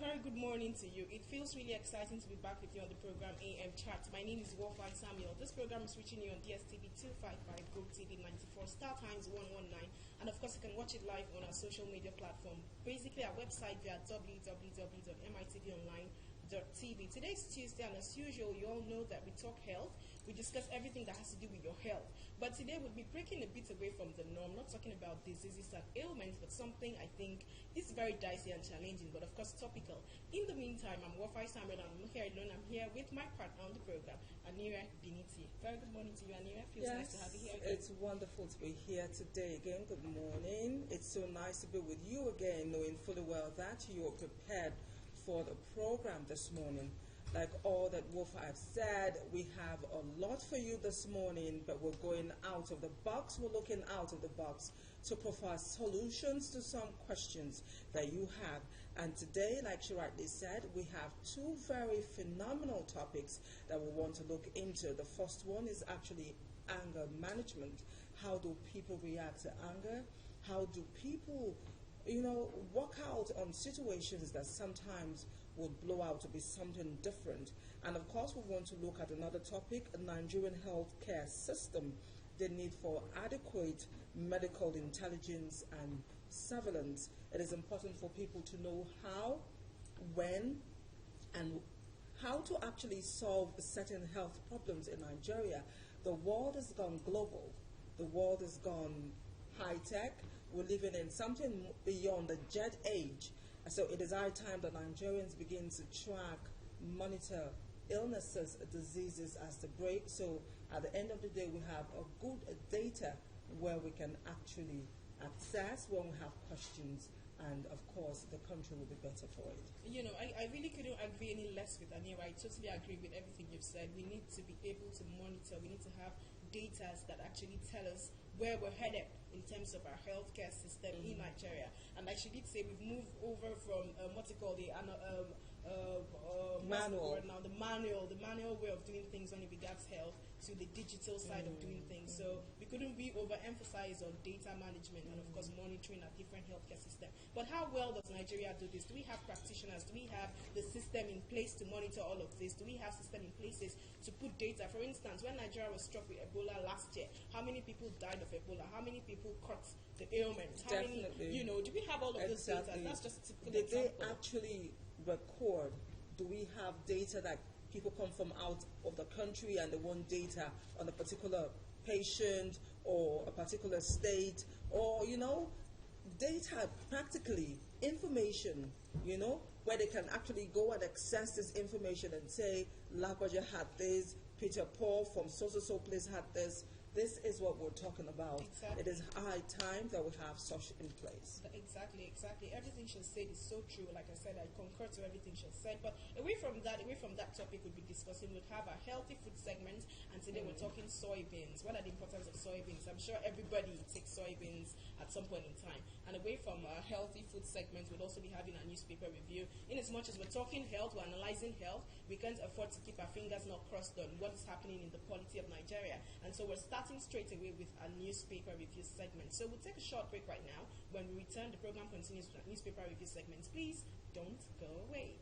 very good morning to you. It feels really exciting to be back with you on the program AM Chat. My name is WOFAI Samuel. This program is reaching you on DSTV 255, Go TV 94, Star Times 119, and of course you can watch it live on our social media platform. Basically our website via www.mitvonline.tv. Today is Tuesday, and as usual, you all know that we talk health. We discuss everything that has to do with your health. But today we'll be breaking a bit away from the norm, not talking about diseases and ailments, but something I think is very dicey and challenging, but of course topical. In the meantime, I'm WOFAI Samuel, and I'm here alone. I'm here with my partner on the program, Anira Biniti. Very good morning to you, Anira. Feels nice to have you here again. It's wonderful to be here today again. Good morning. It's so nice to be with you again, knowing fully well that you're prepared for the program this morning. Like all that WOFAI have said, we have a lot for you this morning, but we're going out of the box. We're looking out of the box to provide solutions to some questions that you have. And today, like she rightly said, we have two very phenomenal topics that we want to look into. The first one is actually anger management. How do people react to anger? How do people, work out on situations that sometimes would blow out to be something different? And of course, we want to look at another topic, a Nigerian healthcare system, the need for adequate medical intelligence and surveillance. It is important for people to know how, when, and how to actually solve certain health problems in Nigeria. The world has gone global. The world has gone high-tech. We're living in something beyond the jet age. So it is high time that Nigerians begin to track, monitor illnesses, diseases as they break. So at the end of the day, we have a good data where we can actually access when we have questions, and of course the country will be better for it. I really couldn't agree any less with Anira. I totally agree with everything you've said. We need to be able to monitor. We need to have data that actually tell us where we're headed in terms of our healthcare system in Nigeria. And like she did say, we've moved over from what you call the manual. Now the manual way of doing things when it regards health to the digital side of doing things. So we couldn't be overemphasized on data management and of course monitoring our different healthcare system. But how well does Nigeria do this? Do we have practitioners? Do we have the system in place to monitor all of this? Do we have system in places to put data? For instance, when Nigeria was struck with Ebola last year, how many people died of Ebola? How many people caught the ailment? How many, do we have all of those data? That's just a typical Did example. they actually record? Do we have data that people come from out of the country and they want data on a particular patient or a particular state, or data, practically information, where they can actually go and access this information and say, Lagwaja had this, Peter Paul from so place had this. This is what we're talking about. Exactly. It is high time that we have such in place. Exactly. Everything she said is so true. Like I said, I concur to everything she said. But away from that topic we'll be discussing, we'll have a healthy food segment, and today we're talking soybeans. What are the importance of soybeans? I'm sure everybody takes soybeans at some point in time. And away from our healthy food segment, we'll also be having a newspaper review. In as much as we're talking health, we're analyzing health, we can't afford to keep our fingers not crossed on what is happening in the polity of Nigeria. And so we're starting straight away with a newspaper review segment. So we'll take a short break right now. When we return, the program continues with our newspaper review segments. Please don't go away.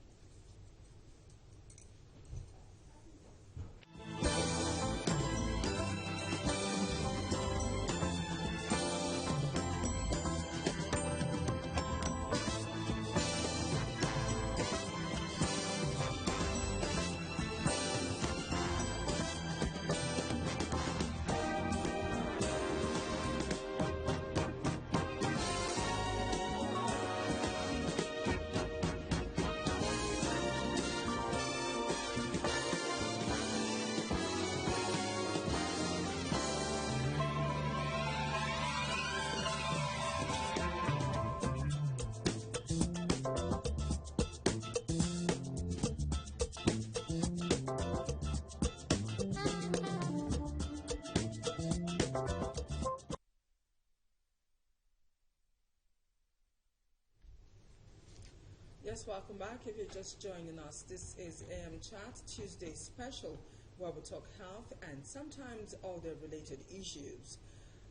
Yes, welcome back. If you're just joining us, this is AM Chat Tuesday special, where we talk health and sometimes other related issues.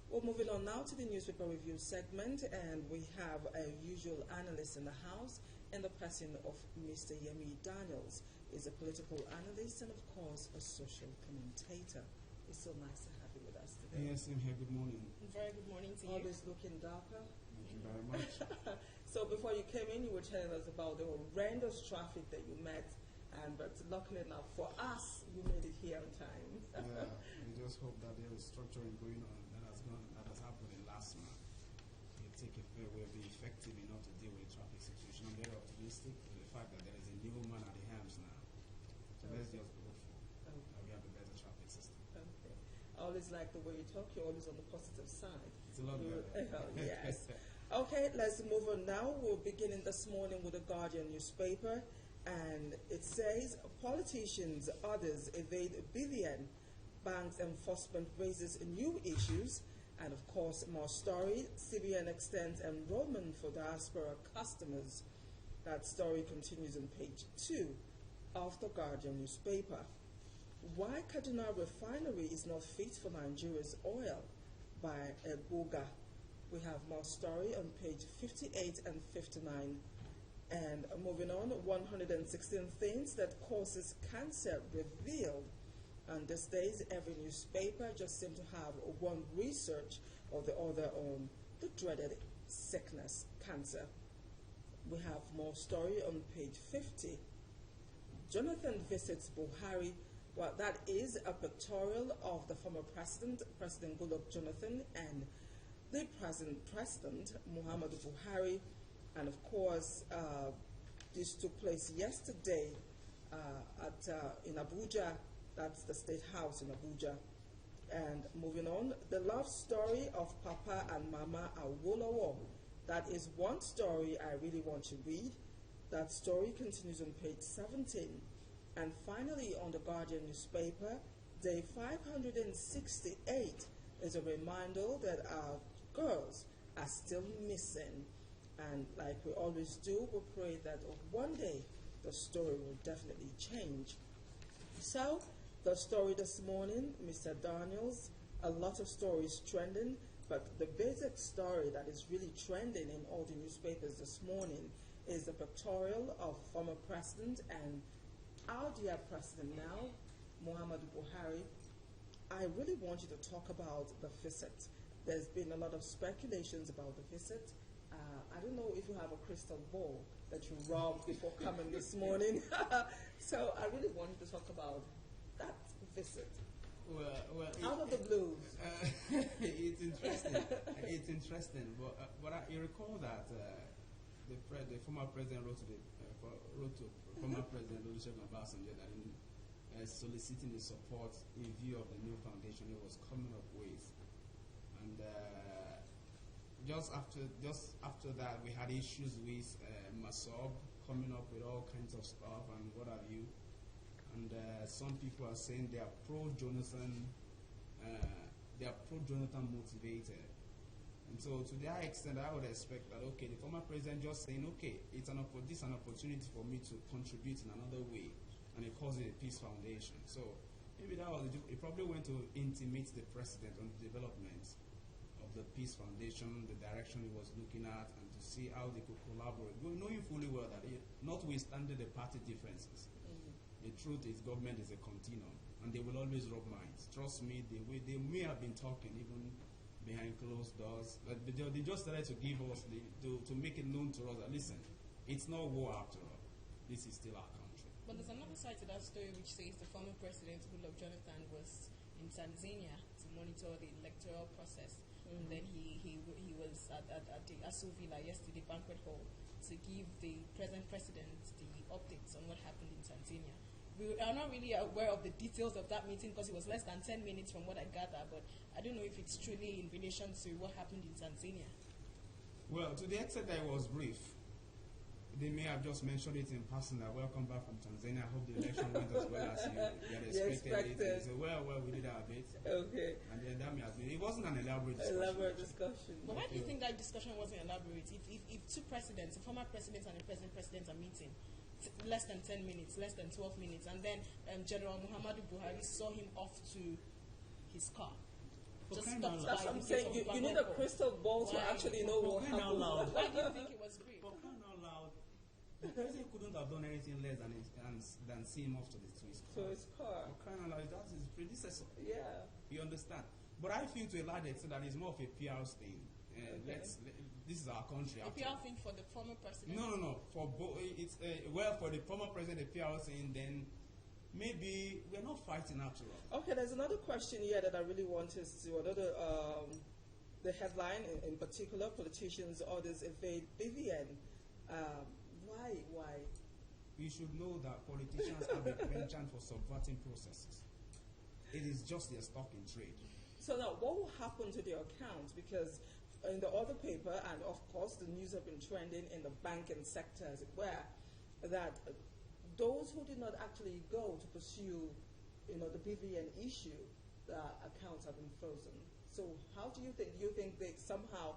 We're moving on now to the newspaper review segment, and we have a usual analyst in the house in the person of Mr. Yemi Daniels. He's a political analyst and, of course, a social commentator. It's so nice to have you with us today. Yes, I'm here. Good morning. Very good morning to you. Always looking darker. Thank you very much. So before you came in, you were telling us about the horrendous traffic that you met, but luckily enough for us, you made it here on time. Yeah, we just hope that there is structuring going on that has happened in last month. It will be effective enough to deal with the traffic situation. I'm very optimistic with the fact that there is a new man at the helms now. So let's just go for that we have a better traffic system. Okay. I always like the way you talk. You're always on the positive side. It's a lot better. Yes. Okay, let's move on now. We're beginning this morning with the Guardian newspaper, and it says politicians, others evade billion. Banks enforcement raises new issues, and of course more story. CBN extends enrollment for diaspora customers. That story continues on page 2 of the Guardian newspaper. Why Kaduna refinery is not fit for Nigeria's oil by Ebuga. We have more story on page 58 and 59. And moving on, 116 things that causes cancer revealed. And these days, every newspaper just seems to have one research or the other on the dreaded sickness, cancer. We have more story on page 50. Jonathan visits Buhari. Well, that is a pictorial of the former president, President Goodluck Jonathan, and the present president, Muhammadu Buhari. And of course, this took place yesterday in Abuja. That's the State House in Abuja. And moving on, the love story of Papa and Mama Awolowo. That is one story I really want to read. That story continues on page 17. And finally, on the Guardian newspaper, day 568 is a reminder that our girls are still missing. And like we always do, we pray that one day the story will definitely change. So, the story this morning, Mr. Daniels, a lot of stories trending, but the basic story that is really trending in all the newspapers this morning is the pictorial of former president and our dear president now, Muhammadu Buhari. I really want you to talk about the visit. There's been a lot of speculations about the visit. I don't know if you have a crystal ball that you rubbed before coming this morning. So I really want you to talk about that visit. Well, out of the blue. It's interesting. It's interesting. But you recall that the former president wrote to former President Olusegun Obasanjo that in soliciting the support in view of the new foundation he was coming up with, and just after that we had issues with Masob coming up with all kinds of stuff and what have you, and some people are saying they are pro-Jonathan, motivated. And so to that extent, I would expect that, okay, the former president just saying, okay, this is an opportunity for me to contribute in another way, and he calls it a peace foundation. So maybe that was, he probably went to intimate the president on the development of the peace foundation, the direction he was looking at, and to see how they could collaborate, knowing fully well that notwithstanding the party differences, the truth is government is a continuum, and they will always rub minds. Trust me, they may have been talking even behind closed doors, but they just started to give us, to make it known to us that, listen, it's not war after all. This is still our country. But there's another side to that story which says the former president, Goodluck Jonathan, was in Tanzania to monitor the electoral process. And then he was at the Aso Villa yesterday, banquet hall, to give the present president the updates on what happened in Tanzania. We are not really aware of the details of that meeting because it was less than 10 minutes from what I gather, but I don't know if it's truly in relation to what happened in Tanzania. Well, to the extent that it was brief, they may have just mentioned it in passing that welcome back from Tanzania. I hope the election went as well as you had expected it. So, well, we did our bit. Okay. And then that may have been, it wasn't an elaborate discussion. But why do you think that discussion wasn't elaborate? If two presidents, a former president and a present president are meeting, less than 10 minutes, less than 12 minutes, and then General Muhammadu Buhari saw him off to his car. just crying stopped out by loud. That's what I'm the saying. gate of You need a Bamako. crystal ball to Why? actually know what crying out loud. happened. Why do you think it was brief? For crying out loud, the president couldn't have done anything less than see him off to his So car. his car. For crying out loud, that's his predecessor. Yeah. You understand? But I feel to a large extent that it's more of a PR thing. Okay. This is our country. A after PR all. thing for the former president? No. For it's well, for the former president, the PR thing, then maybe we're not fighting after all. Okay, there's another question here that I really want us to, another, the headline in particular, politicians, others evade BVN. Why? We should know that politicians have a penchant for subverting processes. It is just their stock in trade. So now, what will happen to their accounts? Because in the other paper, and of course the news have been trending in the banking sector, as it were, that those who did not actually go to pursue, the BVN issue, accounts have been frozen. So how do you think? Do you think they somehow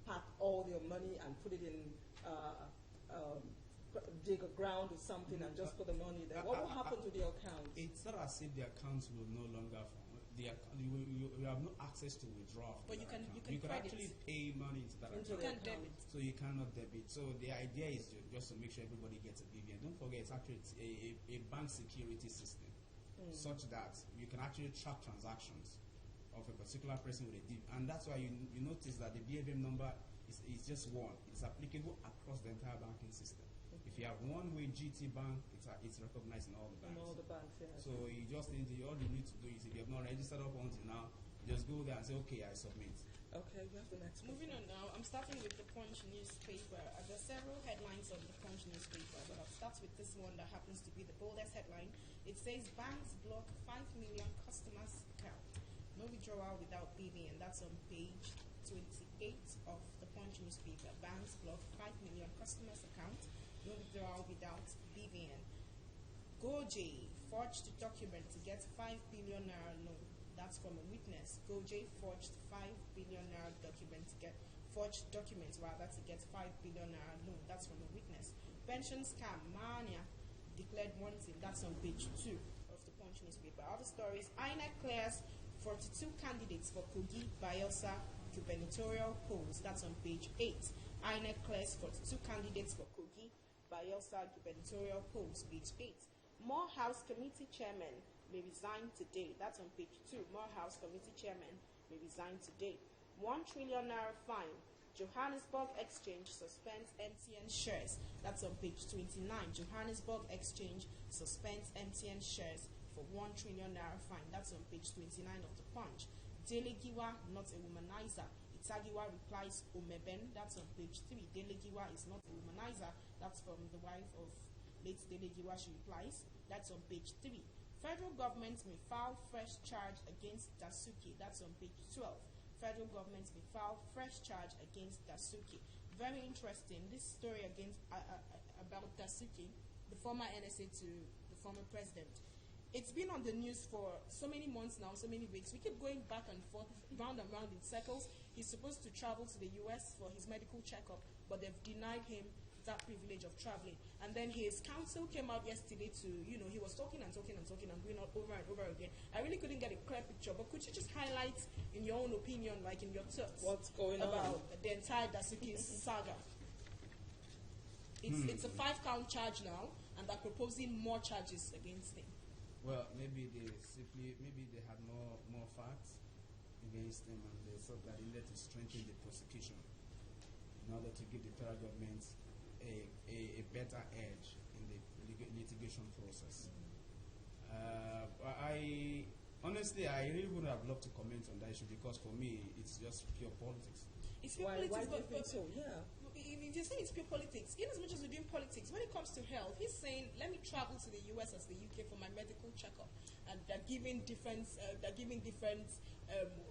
pack all their money and put it in, dig a ground or something and just put the money there? What will happen to their accounts? It's not as if the accounts will no longer. You have no access to withdraw. But you can credit. actually pay money into that Into account. You can debit. So you cannot debit. So the idea is just to make sure everybody gets a BVN. Don't forget, it's actually a bank security system, such that you can actually track transactions of a particular person with a DIV. And that's why you notice that the BVN number is just one. It's applicable across the entire banking system. If you have one-way GT bank, it's recognized in all the banks. In all the banks, yeah. So you just all you need to do is, if you have not registered up until now, just go there and say, okay, I submit. Okay, we have the next one. Moving on now, I'm starting with the Punch newspaper. There are several headlines on the Punch newspaper, but I'll start with this one that happens to be the boldest headline. It says, banks block 5 million customers' account. No withdrawal without BVN. That's on page 28 of the Punch newspaper. Banks block 5 million customers' account. No withdrawal without BVN. Goje forged document to get 5 billion naira loan. That's from a witness. Goje forged 5 billion naira document to get 5 billion naira loan. That's from a witness. Pension scam mania declared wanting. That's on page 2 of the Punch newspaper. Other stories: INEC clears 42 candidates for Kogi Bayelsa gubernatorial polls. That's on page 8. INEC clears 42 candidates for Kogi Bayelsa gubernatorial polls, page 8. More House Committee chairman may resign today. That's on page 2. More House Committee chairman may resign today. 1 trillion naira fine. Johannesburg Exchange suspends MTN shares. That's on page 29. Johannesburg Exchange suspends MTN shares for 1 trillion naira fine. That's on page 29 of the Punch. Delegiwa, not a womanizer. Itagiwa replies Omeben. That's on page 3. Delegiwa is not a womanizer. That's from the wife of late Delegiwa. She replies. That's on page 3. Federal government may file fresh charge against Dasuki. That's on page 12. Federal government may file fresh charge against Dasuki. Very interesting. This story about Dasuki, the former NSA to the former president. It's been on the news for so many months now, so many weeks. We keep going back and forth, round and round in circles. He's supposed to travel to the US for his medical checkup, but they've denied him that privilege of traveling. And then his counsel came out yesterday to, he was talking and going on over and over again. I really couldn't get a clear picture, but could you just highlight, in your own opinion, like in your thoughts, what's going about on? the entire Dasuki saga? It's a 5-count charge now, and they're proposing more charges against him. Well, maybe they had more facts against him, and they thought that they needed to strengthen the prosecution in order to give the federal government a better edge in the litigation process. I really would have loved to comment on that issue, because for me, it's just pure politics. It's pure Why politics, do you think so? Yeah. If you say it's pure politics, in as much as we're doing politics, when it comes to health, he's saying, let me travel to the US as the UK for my medical checkup, and they're giving different,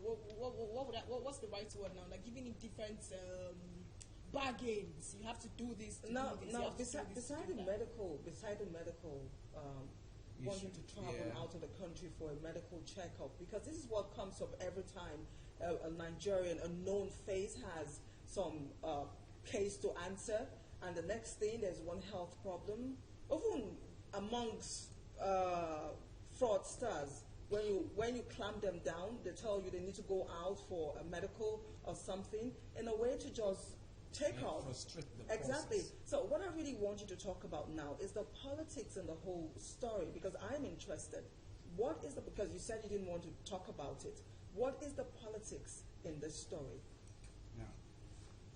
what's the right word now? They're giving him different bargains. You have to do this. Now, beside the medical, wanting to travel out of the country for a medical checkup, because this is what comes up every time a Nigerian, a known face, has some case to answer, and the next thing there's one health problem. Even amongst fraudsters, when you clamp them down, they tell you they need to go out for a medical or something in a way to just take off. Frustrate the exactly. process. So what I really want you to talk about now is the politics in the whole story, because I'm interested. What is the, because you said you didn't want to talk about it. What is the politics in this story? Now,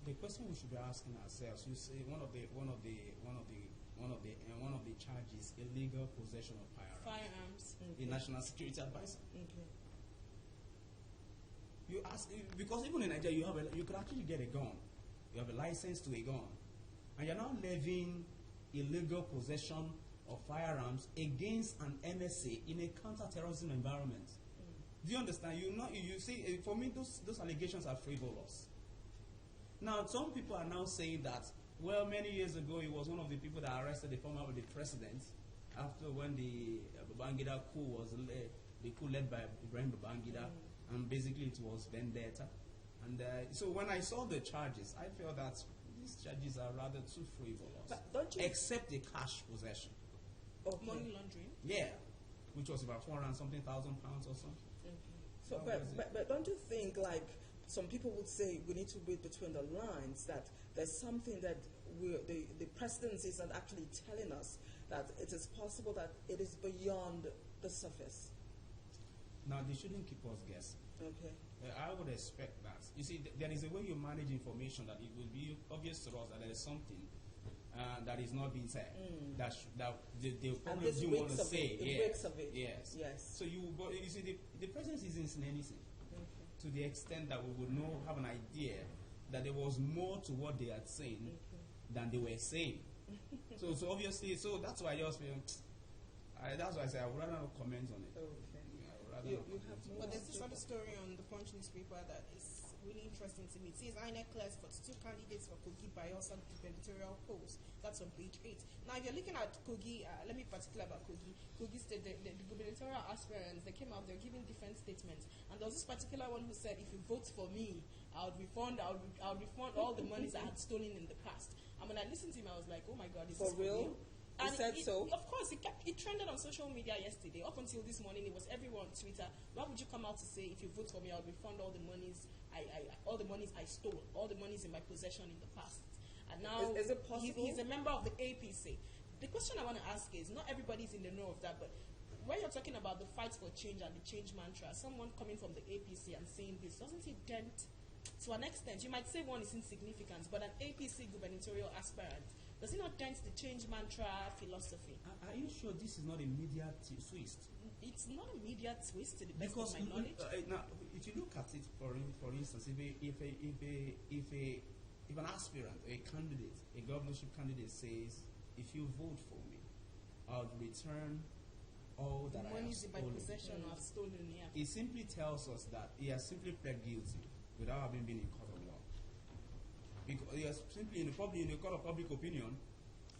the question we should be asking ourselves, you say one of the charges, illegal possession of Firearms. Okay. the National Security Advisor. Okay. You ask, because even in Nigeria you could actually get a gun. You have a license to a gun, and you're now levying illegal possession of firearms against an MSA in a counter-terrorism environment. Do you understand? You see, for me, those allegations are frivolous. Now, some people are now saying that, well, many years ago, he was one of the people that arrested the former president after when the Babangida coup was the coup led by Ibrahim Babangida, and basically it was vendetta. And so when I saw the charges, I felt that these charges are rather too frivolous. But don't you except the cash possession. Okay. Money laundering. Yeah, which was about £400,000 or something. So, but don't you think, like, some people would say we need to read between the lines, that there's something that the presidency is not actually telling us, that it is possible that it is beyond the surface? Now, they shouldn't keep us guessing. Okay. I would expect that. You see, there is a way you manage information that it will be obvious to us that there is something that is not being said. That they probably do want to say. Yes. Of it. Yes. Yes. So you see, the president isn't saying anything. To the extent that we would have an idea that there was more to what they had said than they were saying. so obviously, so that's why I just feel. That's why I say I would rather not comment on it. Okay. You have more. But there's this other story on the Punch newspaper that is really interesting to me. It says INEC clears 42 candidates for Kogi Bayelsa gubernatorial post. That's on page 8. Now, if you're looking at Kogi, let me be particular about Kogi. Kogi State, the gubernatorial aspirants, they came out, they're giving different statements. And there was this particular one who said, if you vote for me, I'll refund all the monies I had stolen in the past. And when I listened to him, I was like, oh my God, is For this real? And He said so? Of course, it trended on social media yesterday. Up until this morning, it was everyone on Twitter. Why would you come out to say, if you vote for me, I'll refund all the monies I stole, all the monies in my possession in the past? And now is it possible? He's a member of the APC. The question I want to ask is, not everybody's in the know of that, but when you're talking about the fight for change and the change mantra, someone coming from the APC and saying this, doesn't it dent, to an extent, you might say one is insignificant, but an APC gubernatorial aspirant, does it not dent the change mantra philosophy? Are you sure this is not a media twist? It's not a media twist, to the best Because of my knowledge. now, if you look at it, for instance, if an aspirant, a candidate, a governorship candidate says, if you vote for me, I'll return all that I have Monies in my stolen. possession or I've stolen, yeah. It simply tells us that he has simply pled guilty without having been in court of law. Because he has simply, in a court of public opinion,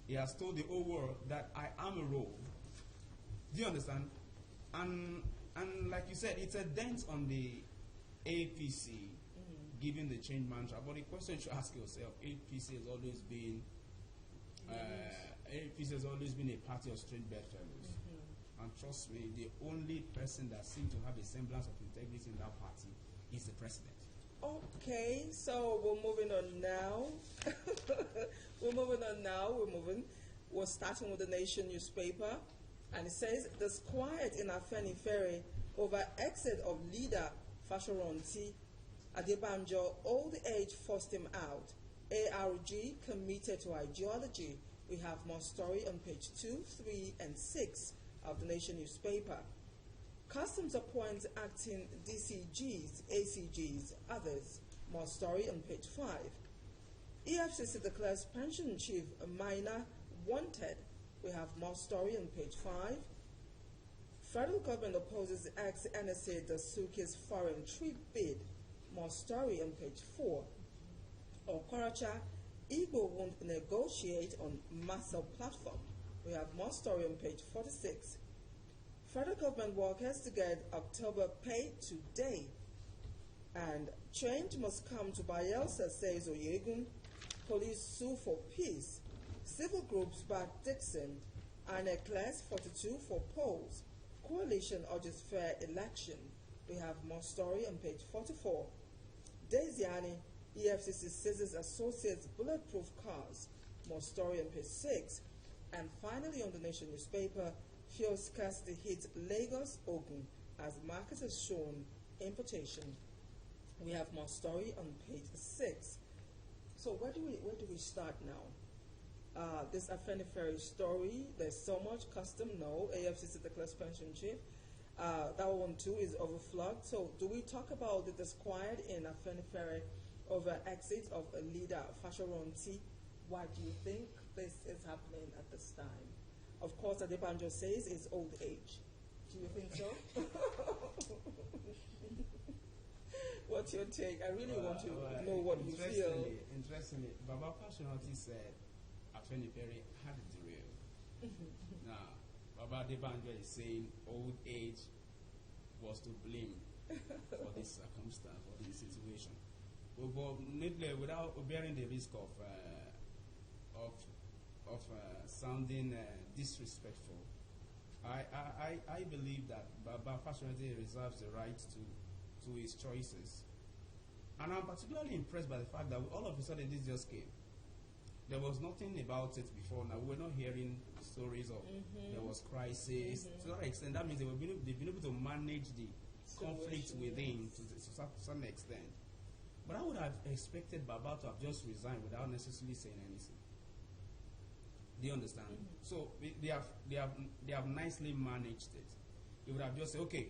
he has told the whole world that I am a rogue. Do you understand? And like you said, it's a dent on the APC giving the change mantra. But the question you should ask yourself: APC has always been a party of strange bedfellows. And trust me, the only person that seems to have a semblance of integrity in that party is the president. Okay, so we're moving on now. We're starting with the Nation newspaper. And it says, there's quiet in Afenifere over exit of leader Fashoronti. Adebanjo, old age forced him out. ARG committed to ideology. We have more story on page 2, 3, and 6 of the Nation newspaper. Customs appoints acting DCGs, ACGs, others. More story on page 5. EFCC declares pension chief a minor wanted. We have more story on page 5. Federal government opposes ex-NSA Dasuki's foreign trip bid. More story on page 4. Okorocha, Igbo won't negotiate on Massa platform. We have more story on page 46. Federal government workers to get October pay today. And change must come to Bayelsa, says Oyegun. Police sue for peace. Civil groups back Dixon. INEC class 42 for polls. Coalition urges fair election. We have more story on page 44. Desiani, EFCC seizes associates bulletproof cars. More story on page 6. And finally on the Nation newspaper, fuel scarcity hits Lagos, Ogun as market has shown importation. We have more story on page 6. So where do we start now? This Afenifere story, there's so much custom, no. AFCC declares pension chief. That one too is overflogged. So do we talk about the disquiet in Afenifere over exit of a leader, Fashoronti? Why do you think this is happening at this time? Of course, Adebanjo says it's old age. Do you think so? What's your take? I really want to know what you feel. Interestingly, Baba Fashoronti said Afenifere had it real. Now, Baba Adebanjo is saying old age was to blame for this circumstance, for this situation. But needless, without bearing the risk of sounding disrespectful, I believe that Baba Fashoronti reserves the right to his choices. And I'm particularly impressed by the fact that all of a sudden this just came. There was nothing about it before. Now we're not hearing stories of there was crisis. To that extent, that means they've been able to manage the conflict within to some extent. But I would have expected Baba to have just resigned without necessarily saying anything. Do you understand? So they have nicely managed it. They would have just said, okay,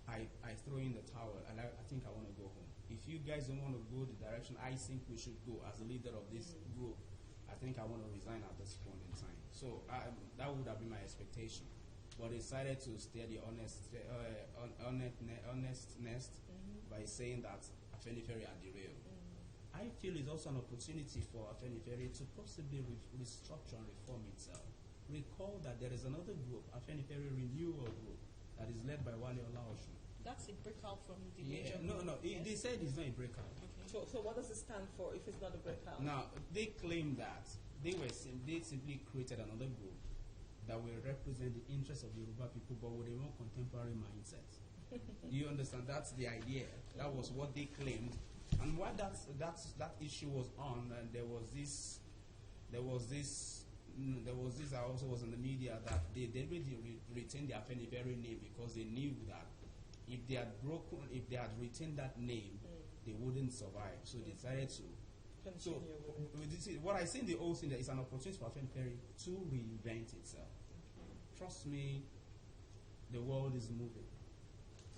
I throw in the towel and I think I want to go home. If you guys don't want to go the direction I think we should go as a leader of this group, I think I want to resign at this point in time. So that would have been my expectation. But they decided to steer the honestness by saying that Afenifere are derailed. I feel it's also an opportunity for Afenifere to possibly restructure and reform itself. Recall that there is another group, Afenifere Renewal Group, that is led by Wale Olaosun. That's a breakout from the major group. No. Yes? They said it's not a breakout. Okay. So what does it stand for if it's not a breakout? Now, they claim that they simply created another group that will represent the interests of the Yoruba people, but with a more contemporary mindset. Do you understand? That's the idea. That was what they claimed. And while that issue was on, and there was this I also was in the media that they retained the Afenifere name because they knew that if they had retained that name, they wouldn't survive. So they decided to. So what I see in the whole thing that is an opportunity for Afenifere to reinvent itself. Trust me, the world is moving.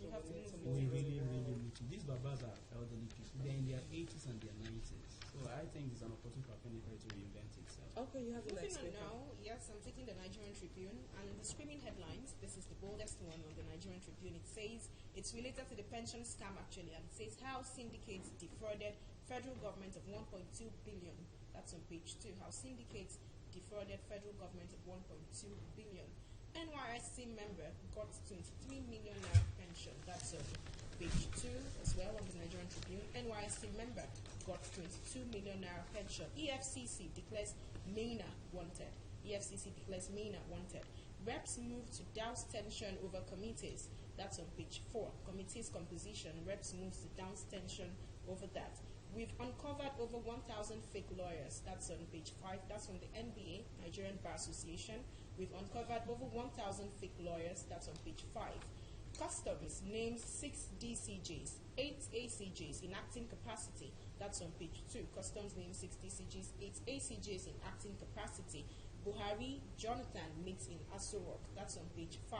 You have to We really need to. These Babas are elderly people. They're in their 80s and their 90s. So I think it's an opportunity for Afenifere to reinvent itself. Okay, you have the next Moving on paper. now, yes, I'm taking the Nigerian Tribune, and the screaming headlines, this is the boldest one on the Nigerian Tribune. It says, it's related to the pension scam actually, and it says how syndicates defrauded federal government of 1.2 billion. That's on page 2. How syndicates defrauded federal government of 1.2 billion. NYSC member got 23 million naira pension. That's on page 2 as well on the Nigerian Tribune. NYSC member got 22 million naira pension. EFCC declares Maina wanted. EFCC declares Maina wanted. Reps move to douse tension over committees. That's on page 4. Committees composition. Reps moves to douse tension over that. We've uncovered over 1,000 fake lawyers. That's on page 5. That's from the NBA, Nigerian Bar Association. We've uncovered over 1,000 fake lawyers. That's on page 5. Customs names 6 DCJs, 8 ACJs in acting capacity. That's on page 2. Customs names 6 DCJs, 8 ACJs in acting capacity. Buhari, Jonathan meets in Aso Rock. That's on page 5.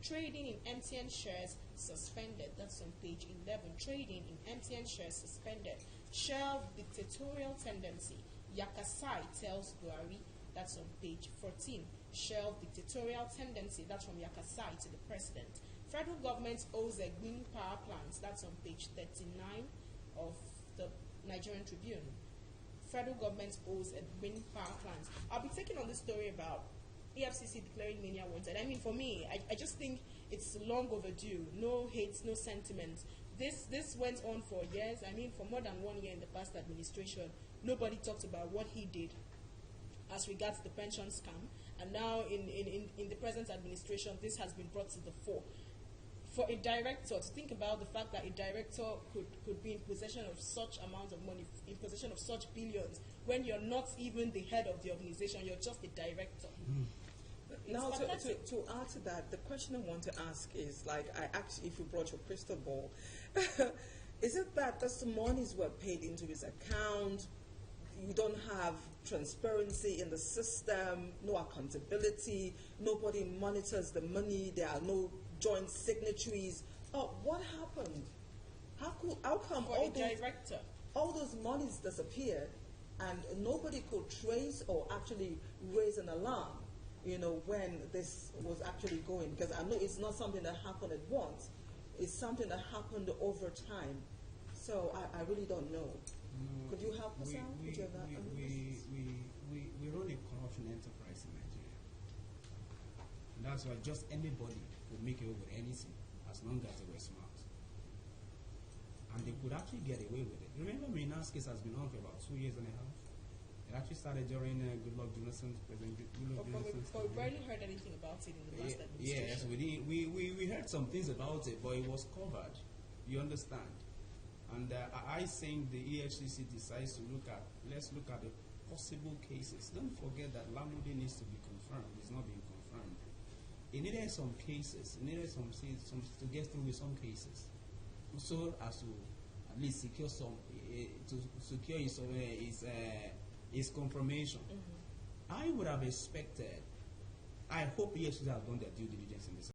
Trading in MTN shares suspended. That's on page 11. Trading in MTN shares suspended. Shell dictatorial tendency. Yakasai tells Buhari. That's on page 14. Shell dictatorial tendency. That's from Yakasai to the president. Federal government owes a green power plants. That's on page 39 of the Nigerian Tribune. Federal government owes a green power plants. I'll be taking on this story about EFCC declaring Mania wanted. I mean, for me, I just think it's long overdue. No hate, no sentiment. This went on for years. I mean, for more than 1 year in the past administration, nobody talked about what he did as regards the pension scam. And now in the present administration, this has been brought to the fore. For a director to think about the fact that a director could be in possession of such amount of money, in possession of such billions, when you're not even the head of the organization, you're just a director. Now, to add to that, the question I want to ask is, like, if you brought your crystal ball, is it that the monies were paid into his account, you don't have transparency in the system, no accountability, nobody monitors the money, there are no joint signatories? What happened? How come all those monies disappeared and nobody could trace or actually raise an alarm, when this was actually going? Because I know it's not something that happened at once. It's something that happened over time. So I really don't know. Could you help us out with your we run a corruption enterprise in Nigeria. And that's why just anybody could make away with anything as long as they were smart. And they could actually get away with it. Remember, Mina's case has been on for about 2 years and a half. It actually started during Goodluck Jonathan's President Goodluck Jonathan's. But we barely heard anything about it in the last administration. Yes, we heard some things about it, but it was covered. You understand? And I think the EFCC decides to let's look at the possible cases. Don't forget that Lamudi needs to be confirmed. It's not being confirmed. It needed some cases. It needed some to get through with some cases, so as to at least secure his confirmation. I would have expected. I hope EFCC have done their due diligence in this.